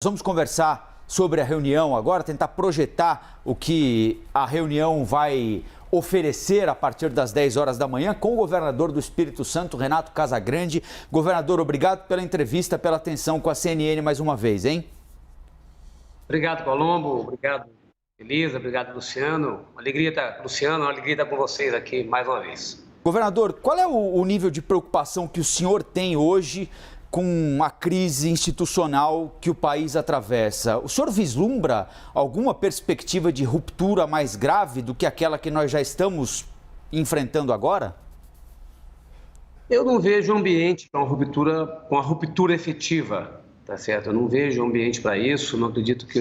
Vamos conversar sobre a reunião agora, tentar projetar o que a reunião vai oferecer a partir das 10 horas da manhã com o governador do Espírito Santo, Renato Casagrande. Governador, obrigado pela entrevista, pela atenção com a CNN mais uma vez, hein? Obrigado, Colombo. Obrigado, Elisa. Obrigado, Luciano. Uma alegria estar com vocês aqui mais uma vez. Governador, qual é o nível de preocupação que o senhor tem hoje com a crise institucional que o país atravessa? O senhor vislumbra alguma perspectiva de ruptura mais grave do que aquela que nós já estamos enfrentando agora? Eu não vejo ambiente para uma ruptura efetiva, tá certo? Eu não vejo ambiente para isso, não acredito que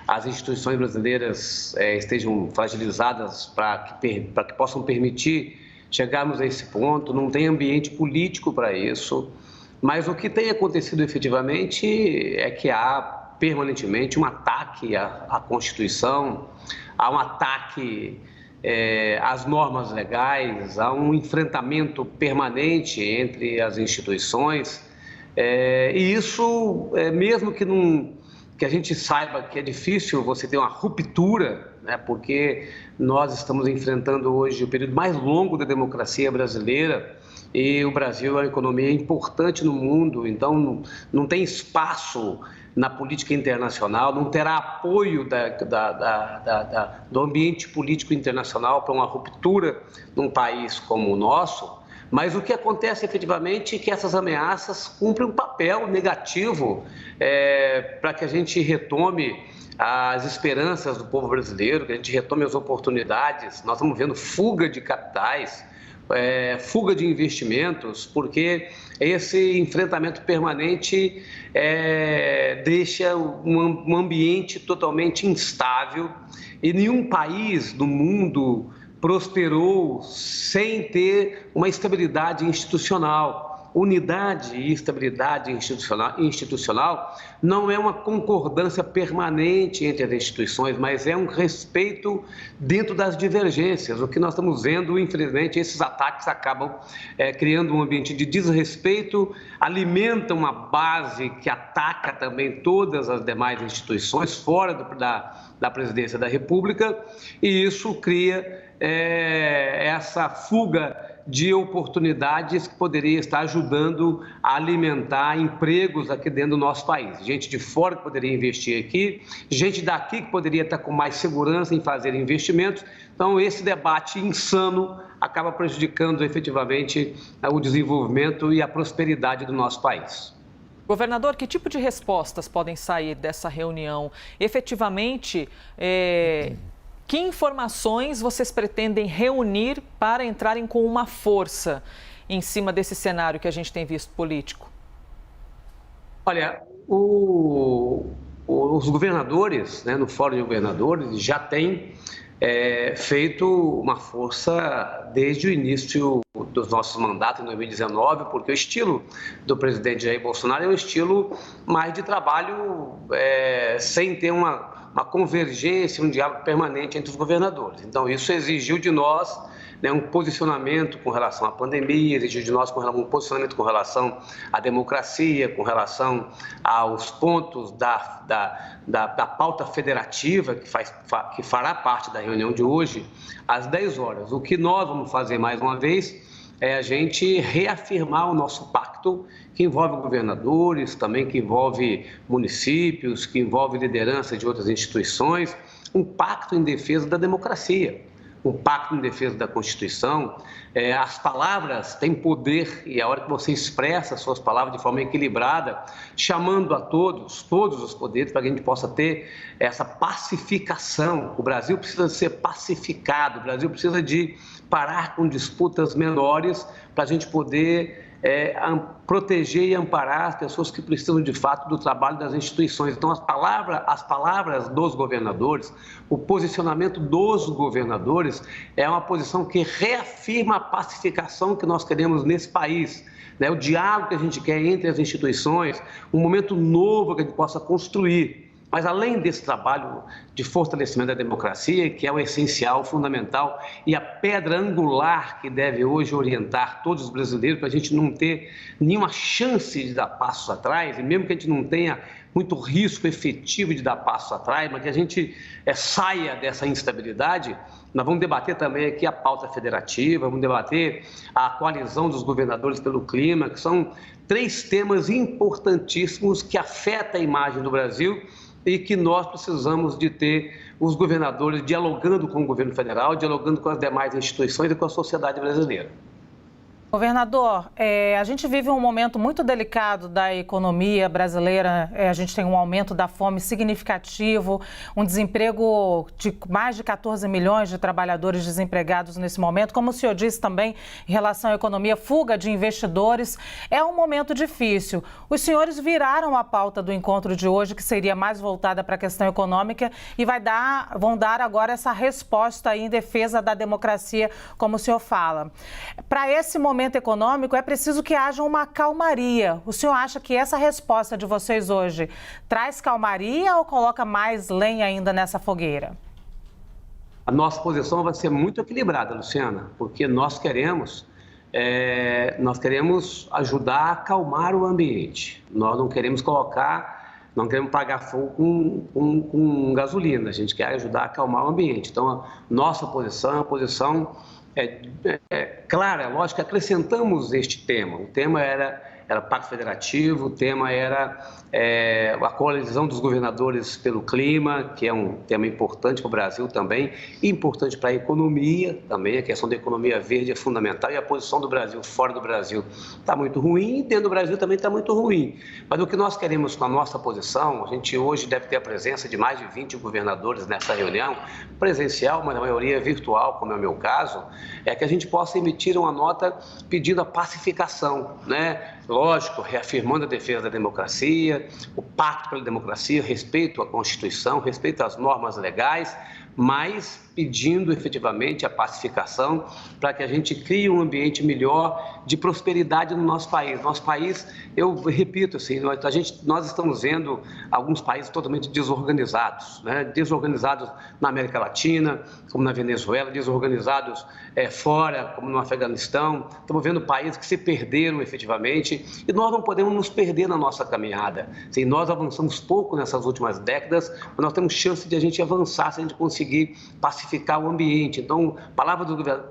as instituições brasileiras estejam fragilizadas para que possam permitir chegarmos a esse ponto, não tem ambiente político para isso. Mas o que tem acontecido efetivamente é que há permanentemente um ataque à Constituição, há um ataque às normas legais, há um enfrentamento permanente entre as instituições. E isso, mesmo que a gente saiba que é difícil você ter uma ruptura, né, porque nós estamos enfrentando hoje o período mais longo da democracia brasileira, e o Brasil é uma economia importante no mundo, então não tem espaço na política internacional, não terá apoio do ambiente político internacional para uma ruptura num país como o nosso. Mas o que acontece efetivamente é que essas ameaças cumprem um papel negativo para que a gente retome as esperanças do povo brasileiro, que a gente retome as oportunidades. Nós estamos vendo fuga de capitais, fuga de investimentos, porque esse enfrentamento permanente deixa um ambiente totalmente instável e nenhum país do mundo prosperou sem ter uma estabilidade institucional. Unidade e estabilidade institucional não é uma concordância permanente entre as instituições, mas é um respeito dentro das divergências. O que nós estamos vendo, infelizmente, esses ataques acabam criando um ambiente de desrespeito, alimentam uma base que ataca também todas as demais instituições fora da presidência da República, e isso cria essa fuga de oportunidades que poderia estar ajudando a alimentar empregos aqui dentro do nosso país. Gente de fora que poderia investir aqui, gente daqui que poderia estar com mais segurança em fazer investimentos. Então, esse debate insano acaba prejudicando efetivamente o desenvolvimento e a prosperidade do nosso país. Governador, que tipo de respostas podem sair dessa reunião? Efetivamente, que informações vocês pretendem reunir para entrarem com uma força em cima desse cenário que a gente tem visto político? Olha, os governadores, né, no Fórum de Governadores, já têm feito uma força desde o início dos nossos mandatos em 2019, porque o estilo do presidente Jair Bolsonaro é um estilo mais de trabalho sem ter uma convergência, um diálogo permanente entre os governadores. Então, isso exigiu de nós um posicionamento com relação à pandemia, exigiu de nós um posicionamento com relação à democracia, com relação aos pontos da pauta federativa que fará parte da reunião de hoje, às 10 horas. O que nós vamos fazer mais uma vez é a gente reafirmar o nosso pacto, que envolve governadores, também que envolve municípios, que envolve liderança de outras instituições, um pacto em defesa da democracia, um pacto em defesa da Constituição. As palavras têm poder e a hora que você expressa as suas palavras de forma equilibrada, chamando a todos os poderes, para que a gente possa ter essa pacificação. O Brasil precisa ser pacificado, o Brasil precisa de parar com disputas menores para a gente poder proteger e amparar as pessoas que precisam de fato do trabalho das instituições. Então, as palavras dos governadores, o posicionamento dos governadores é uma posição que reafirma a pacificação que nós queremos nesse país, né? O diálogo que a gente quer entre as instituições, um momento novo que a gente possa construir. Mas além desse trabalho de fortalecimento da democracia, que é o essencial, o fundamental e a pedra angular que deve hoje orientar todos os brasileiros para a gente não ter nenhuma chance de dar passos atrás, e mesmo que a gente não tenha muito risco efetivo de dar passos atrás, mas que a gente saia dessa instabilidade. Nós vamos debater também aqui a pauta federativa, vamos debater a coalizão dos governadores pelo clima, que são 3 temas importantíssimos que afetam a imagem do Brasil e que nós precisamos de ter os governadores dialogando com o governo federal, dialogando com as demais instituições e com a sociedade brasileira. Governador, a gente vive um momento muito delicado da economia brasileira, a gente tem um aumento da fome significativo, um desemprego de mais de 14 milhões de trabalhadores desempregados nesse momento. Como o senhor disse também, em relação à economia, fuga de investidores, é um momento difícil. Os senhores viraram a pauta do encontro de hoje, que seria mais voltada para a questão econômica, e vão dar agora essa resposta aí em defesa da democracia, como o senhor fala. Para esse momento econômico, é preciso que haja uma calmaria. O senhor acha que essa resposta de vocês hoje traz calmaria ou coloca mais lenha ainda nessa fogueira? A nossa posição vai ser muito equilibrada, Luciana, porque nós queremos ajudar a acalmar o ambiente. Nós não queremos pagar fogo com gasolina, a gente quer ajudar a acalmar o ambiente. Então, a nossa posição é uma posição clara, lógico que acrescentamos este tema. O tema era Pacto Federativo, o tema era a coalizão dos governadores pelo clima, que é um tema importante para o Brasil também, e importante para a economia também. A questão da economia verde é fundamental e a posição do Brasil fora do Brasil está muito ruim e dentro do Brasil também está muito ruim. Mas o que nós queremos com a nossa posição, a gente hoje deve ter a presença de mais de 20 governadores nessa reunião, presencial, mas a maioria virtual, como é o meu caso, é que a gente possa emitir uma nota pedindo a pacificação, né? Lógico, reafirmando a defesa da democracia, o pacto pela democracia, respeito à Constituição, respeito às normas legais, mas pedindo efetivamente a pacificação para que a gente crie um ambiente melhor de prosperidade no nosso país. Nosso país, eu repito assim, nós estamos vendo alguns países totalmente desorganizados, né? Desorganizados na América Latina, como na Venezuela, desorganizados fora, como no Afeganistão. Estamos vendo países que se perderam efetivamente e nós não podemos nos perder na nossa caminhada. Assim, nós avançamos pouco nessas últimas décadas, mas nós temos chance de a gente avançar se a gente conseguir pacificar o ambiente. Então, a palavra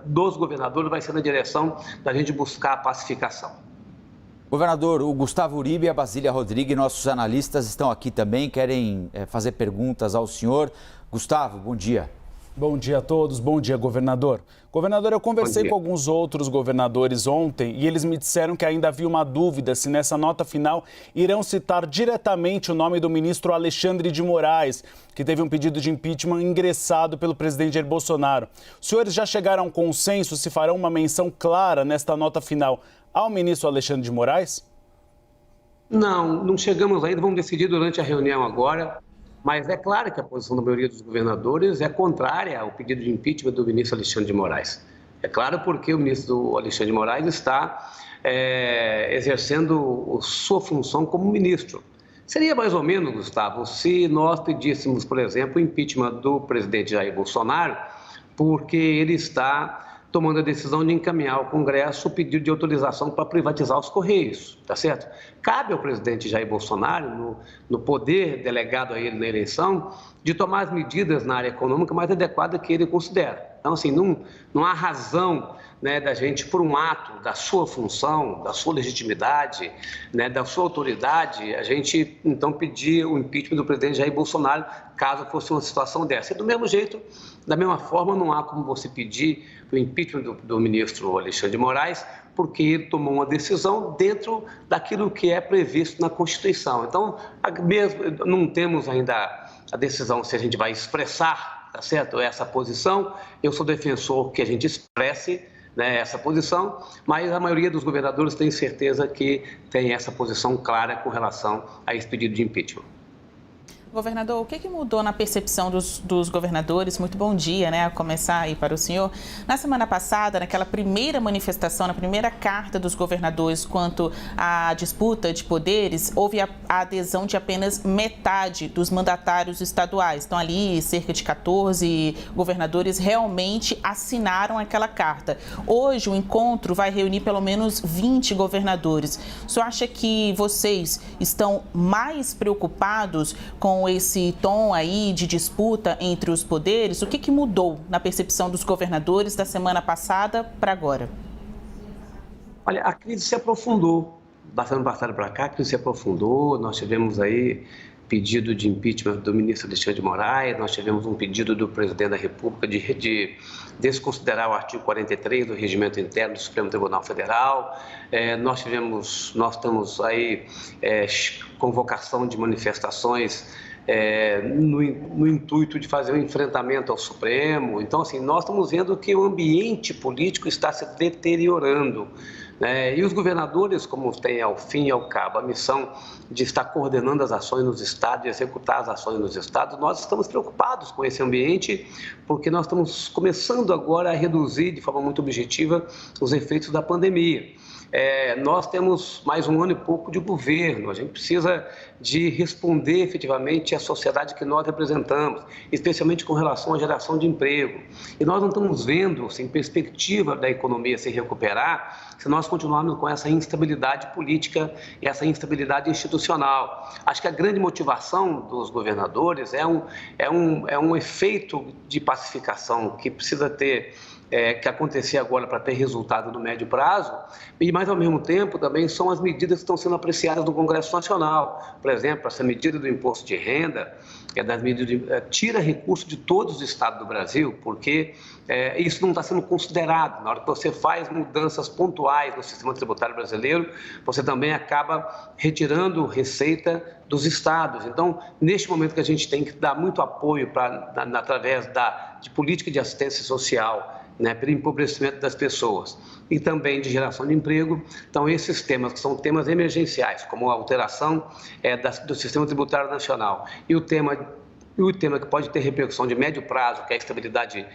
dos governadores vai ser na direção da gente buscar a pacificação. Governador, o Gustavo Uribe e a Basília Rodrigues, nossos analistas, estão aqui também, querem fazer perguntas ao senhor. Gustavo, bom dia. Bom dia a todos, bom dia, governador. Governador, eu conversei com alguns outros governadores ontem e eles me disseram que ainda havia uma dúvida se nessa nota final irão citar diretamente o nome do ministro Alexandre de Moraes, que teve um pedido de impeachment ingressado pelo presidente Jair Bolsonaro. Os senhores já chegaram a um consenso se farão uma menção clara nesta nota final ao ministro Alexandre de Moraes? Não chegamos ainda, vamos decidir durante a reunião agora. Mas é claro que a posição da maioria dos governadores é contrária ao pedido de impeachment do ministro Alexandre de Moraes. É claro porque o ministro Alexandre de Moraes está exercendo sua função como ministro. Seria mais ou menos, Gustavo, se nós pedíssemos, por exemplo, o impeachment do presidente Jair Bolsonaro, porque ele está tomando a decisão de encaminhar ao Congresso o pedido de autorização para privatizar os Correios, tá certo? Cabe ao presidente Jair Bolsonaro, no poder delegado a ele na eleição, de tomar as medidas na área econômica mais adequadas que ele considera. Então, assim, não há razão, né, da gente, por um ato da sua função, da sua legitimidade, né, da sua autoridade, a gente, então, pedir o impeachment do presidente Jair Bolsonaro, caso fosse uma situação dessa. E do mesmo jeito, da mesma forma, não há como você pedir o impeachment do ministro Alexandre de Moraes, porque ele tomou uma decisão dentro daquilo que é previsto na Constituição. Então, mesmo não temos ainda a decisão se a gente vai expressar, tá certo, essa posição. Eu sou defensor que a gente expresse, né, essa posição, mas a maioria dos governadores tem certeza que tem essa posição clara com relação a esse pedido de impeachment. Governador, o que mudou na percepção dos governadores? Muito bom dia, né? A começar aí para o senhor. Na semana passada, naquela primeira manifestação, na primeira carta dos governadores quanto à disputa de poderes, houve a adesão de apenas metade dos mandatários estaduais. Então, ali, cerca de 14 governadores realmente assinaram aquela carta. Hoje, o encontro vai reunir pelo menos 20 governadores. O senhor acha que vocês estão mais preocupados com esse tom aí de disputa entre os poderes? O que mudou na percepção dos governadores da semana passada para agora? Olha, a crise se aprofundou. Da semana passada para cá, a crise se aprofundou. Nós tivemos aí pedido de impeachment do ministro Alexandre de Moraes, nós tivemos um pedido do presidente da República de desconsiderar o artigo 43 do Regimento Interno do Supremo Tribunal Federal. Nós estamos aí convocação de manifestações no intuito de fazer um enfrentamento ao Supremo. Então, assim, nós estamos vendo que o ambiente político está se deteriorando. E os governadores, como têm ao fim e ao cabo a missão de estar coordenando as ações nos estados, de executar as ações nos estados, nós estamos preocupados com esse ambiente, porque nós estamos começando agora a reduzir de forma muito objetiva os efeitos da pandemia. Nós temos mais um ano e pouco de governo, a gente precisa de responder efetivamente à sociedade que nós representamos, especialmente com relação à geração de emprego. E nós não estamos vendo, sem perspectiva da economia se recuperar, se nós continuarmos com essa instabilidade política e essa instabilidade institucional. Acho que a grande motivação dos governadores é um efeito de pacificação que precisa ter que acontecer agora para ter resultado no médio prazo, mas ao mesmo tempo também são as medidas que estão sendo apreciadas no Congresso Nacional. Por exemplo, essa medida do imposto de renda, tira recursos de todos os estados do Brasil, porque isso não está sendo considerado. Na hora que você faz mudanças pontuais no sistema tributário brasileiro, você também acaba retirando receita dos estados. Então, neste momento que a gente tem que dar muito apoio através de política de assistência social, pelo empobrecimento das pessoas e também de geração de emprego. Então, esses temas, que são temas emergenciais, como a alteração do sistema tributário nacional e o tema que pode ter repercussão de médio prazo, que é a estabilidade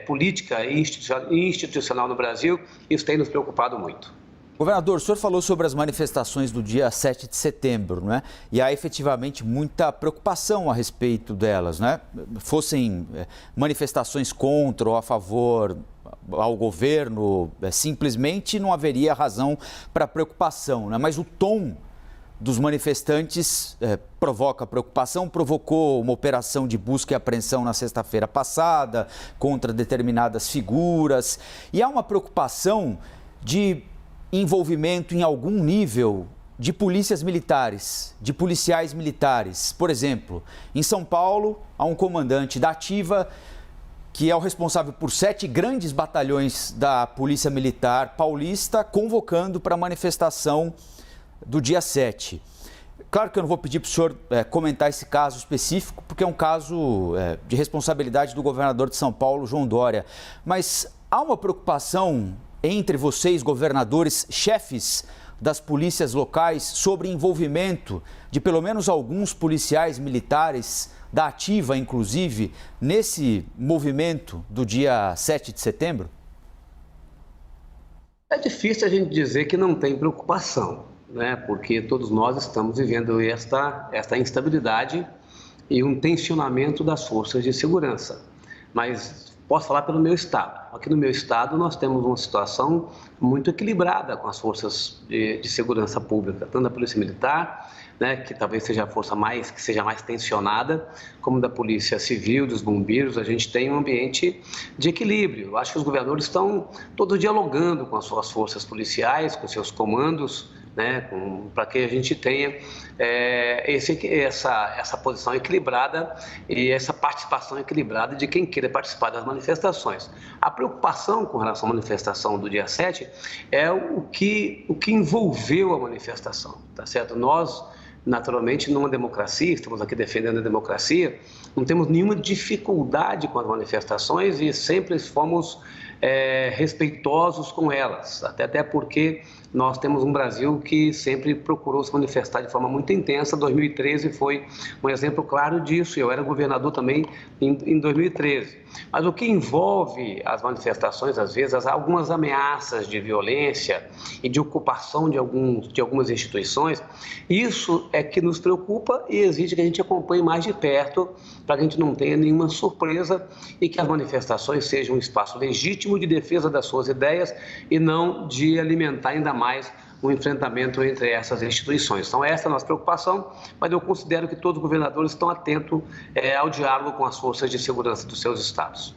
política e institucional no Brasil, isso tem nos preocupado muito. Governador, o senhor falou sobre as manifestações do dia 7 de setembro, não é? E há efetivamente muita preocupação a respeito delas, não é? Fossem manifestações contra ou a favor ao governo, simplesmente não haveria razão para preocupação, não é? Mas o tom dos manifestantes provoca preocupação, provocou uma operação de busca e apreensão na sexta-feira passada contra determinadas figuras. E há uma preocupação de envolvimento em algum nível de polícias militares, de policiais militares. Por exemplo, em São Paulo, há um comandante da Ativa que é o responsável por 7 grandes batalhões da Polícia Militar Paulista, convocando para a manifestação do dia 7. Claro que eu não vou pedir para o senhor comentar esse caso específico, porque é um caso de responsabilidade do governador de São Paulo, João Dória. Mas há uma preocupação entre vocês, governadores, chefes das polícias locais, sobre envolvimento de pelo menos alguns policiais militares, da Ativa inclusive, nesse movimento do dia 7 de setembro? É difícil a gente dizer que não tem preocupação, porque todos nós estamos vivendo esta instabilidade e um tensionamento das forças de segurança. Mas posso falar pelo meu estado. Aqui no meu estado nós temos uma situação muito equilibrada com as forças de segurança pública, tanto da Polícia Militar, que talvez seja a força que seja mais tensionada, como da Polícia Civil, dos bombeiros. A gente tem um ambiente de equilíbrio. Eu acho que os governadores estão todos dialogando com as suas forças policiais, com seus comandos, para que a gente tenha essa posição equilibrada e essa participação equilibrada de quem queira participar das manifestações. A preocupação com relação à manifestação do dia 7 é o que envolveu a manifestação, tá certo? Nós, naturalmente, numa democracia, estamos aqui defendendo a democracia, não temos nenhuma dificuldade com as manifestações e sempre fomos respeitosos com elas, até porque nós temos um Brasil que sempre procurou se manifestar de forma muito intensa. 2013 foi um exemplo claro disso. Eu era governador também em 2013. Mas o que envolve as manifestações, às vezes, algumas ameaças de violência e de ocupação de algumas instituições, isso é que nos preocupa e exige que a gente acompanhe mais de perto para que a gente não tenha nenhuma surpresa e que as manifestações sejam um espaço legítimo de defesa das suas ideias e não de alimentar ainda mais o enfrentamento entre essas instituições. Então, essa é a nossa preocupação, mas eu considero que todos os governadores estão atentos ao diálogo com as forças de segurança dos seus estados.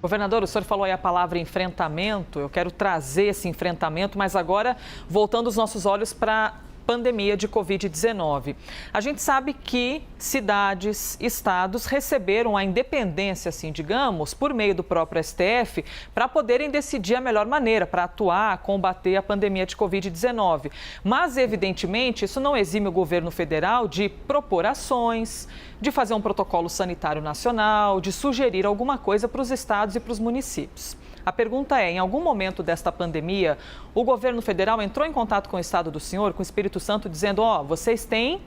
Governador, o senhor falou aí a palavra enfrentamento, eu quero trazer esse enfrentamento, mas agora voltando os nossos olhos para pandemia de Covid-19. A gente sabe que cidades, estados receberam a independência, assim, digamos, por meio do próprio STF, para poderem decidir a melhor maneira para atuar, combater a pandemia de Covid-19. Mas, evidentemente, isso não exime o governo federal de propor ações, de fazer um protocolo sanitário nacional, de sugerir alguma coisa para os estados e para os municípios. A pergunta é, em algum momento desta pandemia, o governo federal entrou em contato com o estado do senhor, com o Espírito Santo, dizendo, vocês têm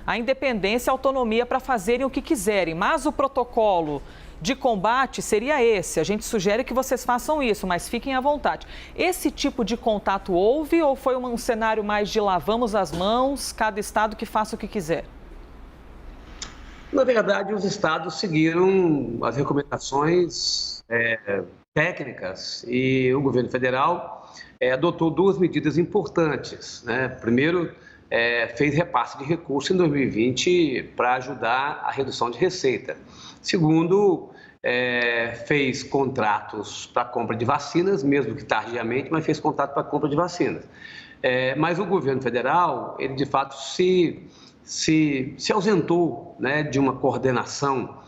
a independência e a autonomia para fazerem o que quiserem, mas o protocolo de combate seria esse. A gente sugere que vocês façam isso, mas fiquem à vontade. Esse tipo de contato houve ou foi um cenário mais de lavamos as mãos, cada estado que faça o que quiser? Na verdade, os estados seguiram as recomendações técnicas e o governo federal adotou duas medidas importantes, né? Primeiro, fez repasse de recursos em 2020 para ajudar a redução de receita. Segundo, fez contratos para compra de vacinas, mesmo que tardiamente, mas fez contrato para compra de vacinas. Mas o governo federal, ele de fato se ausentou, né, de uma coordenação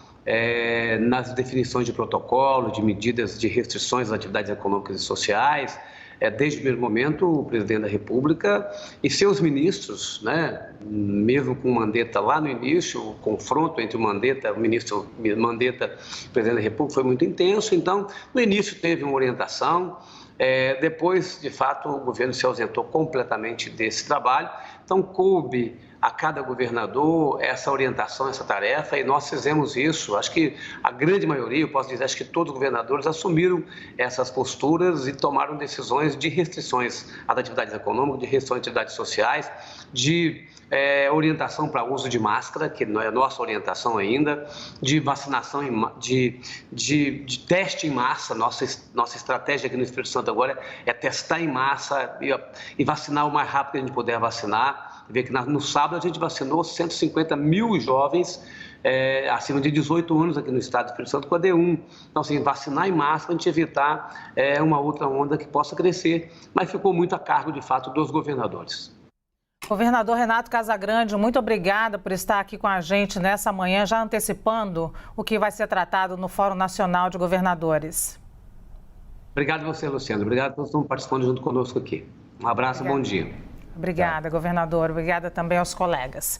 nas definições de protocolo, de medidas de restrições às atividades econômicas e sociais. Desde o primeiro momento, o presidente da República e seus ministros, né, mesmo com o Mandetta lá no início, o confronto entre o ministro Mandetta e o presidente da República foi muito intenso. Então, no início teve uma orientação, depois, de fato, o governo se ausentou completamente desse trabalho. Então, coube a cada governador essa orientação, essa tarefa, e nós fizemos isso. Acho que a grande maioria, eu posso dizer, acho que todos os governadores assumiram essas posturas e tomaram decisões de restrições às atividades econômicas, de restrições às atividades sociais, de orientação para uso de máscara, que não é nossa orientação ainda, de vacinação, de teste em massa. Nossa estratégia aqui no Espírito Santo agora é testar em massa e vacinar o mais rápido que a gente puder vacinar. Vê que no sábado a gente vacinou 150 mil jovens acima de 18 anos aqui no estado do Espírito Santo com a D1. Então, assim, vacinar em massa para a gente evitar uma outra onda que possa crescer. Mas ficou muito a cargo, de fato, dos governadores. Governador Renato Casagrande, muito obrigada por estar aqui com a gente nessa manhã, já antecipando o que vai ser tratado no Fórum Nacional de Governadores. Obrigado a você, Luciano. Obrigado a todos que estão participando junto conosco aqui. Um abraço e bom dia. Obrigada, governador. Obrigada também aos colegas.